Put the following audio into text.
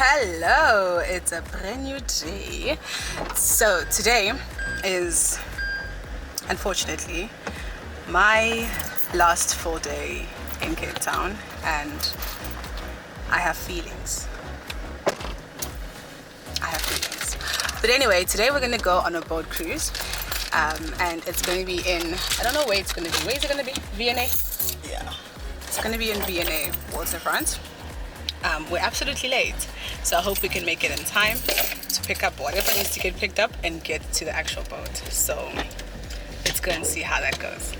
Hello, it's a brand new day. So today is unfortunately my last full day in Cape Town, and I have feelings. But anyway, today we're gonna go on a boat cruise, and it's gonna be in, I don't know where it's gonna be. Where is it gonna be? V&A? Yeah, it's gonna be in V&A waterfront. We're absolutely late, so I hope we can make it in time to pick up whatever needs to get picked up and get to the actual boat. So let's go and see how that goes.